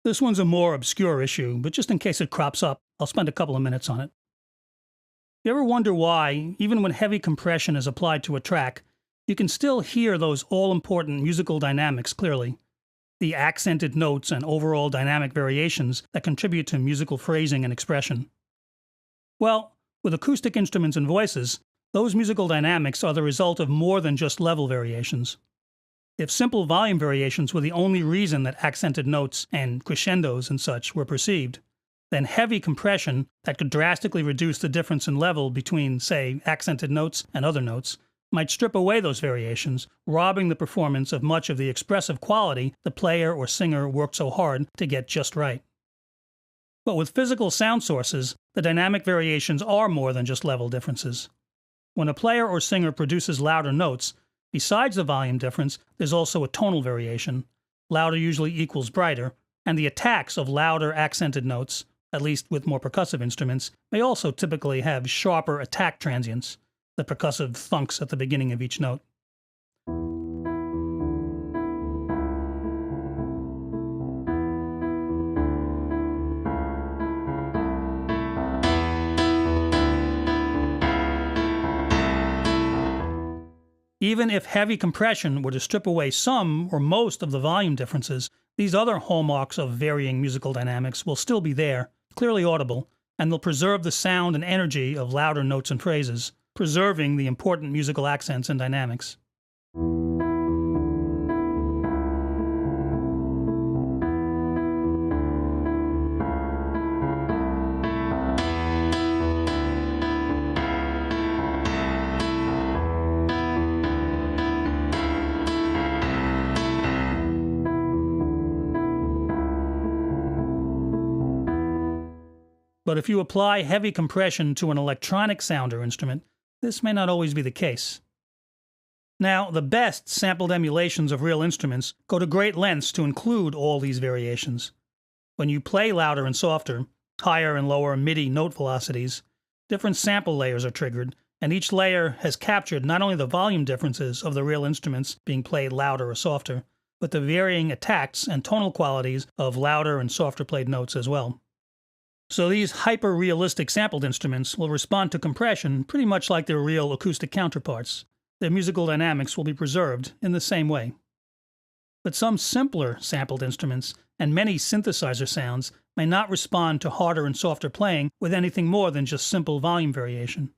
This one's a more obscure issue, but just in case it crops up, I'll spend a couple of minutes on it. You ever wonder why, even when heavy compression is applied to a track, you can still hear those all-important musical dynamics clearly? The accented notes and overall dynamic variations that contribute to musical phrasing and expression. Well, with acoustic instruments and voices, those musical dynamics are the result of more than just level variations. If simple volume variations were the only reason that accented notes and crescendos and such were perceived, then heavy compression that could drastically reduce the difference in level between, say, accented notes and other notes might strip away those variations, robbing the performance of much of the expressive quality the player or singer worked so hard to get just right. But with physical sound sources, the dynamic variations are more than just level differences. When a player or singer produces louder notes, besides the volume difference, there's also a tonal variation. Louder usually equals brighter, and the attacks of louder accented notes, at least with more percussive instruments, may also typically have sharper attack transients, the percussive thunks at the beginning of each note. Even if heavy compression were to strip away some or most of the volume differences, these other hallmarks of varying musical dynamics will still be there, clearly audible, and they'll preserve the sound and energy of louder notes and phrases, preserving the important musical accents and dynamics. But if you apply heavy compression to an electronic sound or instrument, this may not always be the case. Now, the best sampled emulations of real instruments go to great lengths to include all these variations. When you play louder and softer, higher and lower MIDI note velocities, different sample layers are triggered, and each layer has captured not only the volume differences of the real instruments being played louder or softer, but the varying attacks and tonal qualities of louder and softer played notes as well. So these hyper-realistic sampled instruments will respond to compression pretty much like their real acoustic counterparts. Their musical dynamics will be preserved in the same way. But some simpler sampled instruments and many synthesizer sounds may not respond to harder and softer playing with anything more than just simple volume variation.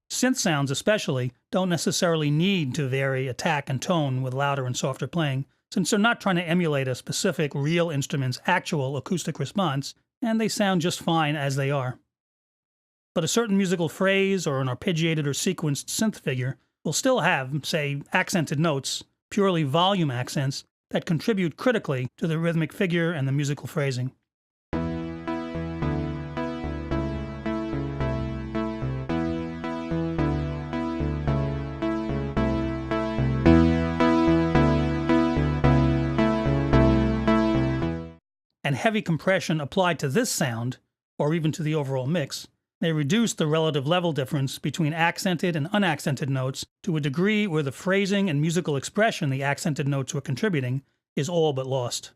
Synth sounds especially don't necessarily need to vary attack and tone with louder and softer playing, since they're not trying to emulate a specific real instrument's actual acoustic response, and they sound just fine as they are. But a certain musical phrase or an arpeggiated or sequenced synth figure will still have, say, accented notes, purely volume accents, that contribute critically to the rhythmic figure and the musical phrasing. And heavy compression applied to this sound, or even to the overall mix, may reduce the relative level difference between accented and unaccented notes to a degree where the phrasing and musical expression the accented notes were contributing is all but lost.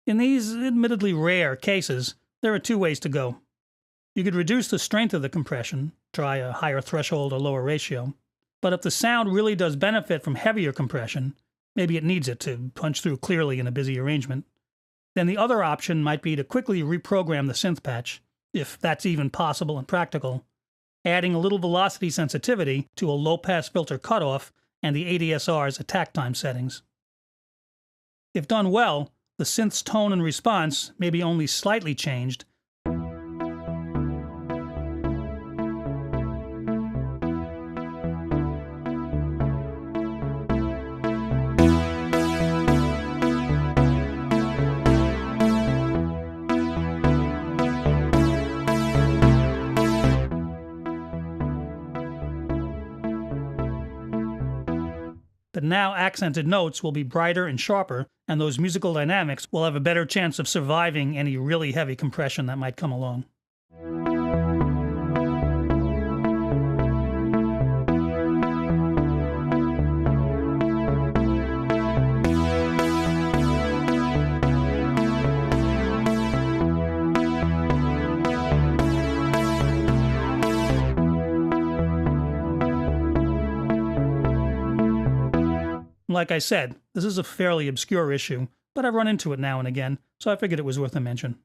In these admittedly rare cases, there are two ways to go. You could reduce the strength of the compression, try a higher threshold or lower ratio, but if the sound really does benefit from heavier compression, maybe it needs it to punch through clearly in a busy arrangement, then the other option might be to quickly reprogram the synth patch, if that's even possible and practical, adding a little velocity sensitivity to a low-pass filter cutoff and the ADSR's attack time settings. If done well, the synth's tone and response may be only slightly changed. The now accented notes will be brighter and sharper, and those musical dynamics will have a better chance of surviving any really heavy compression that might come along. Like I said, this is a fairly obscure issue, but I've run into it now and again, so I figured it was worth a mention.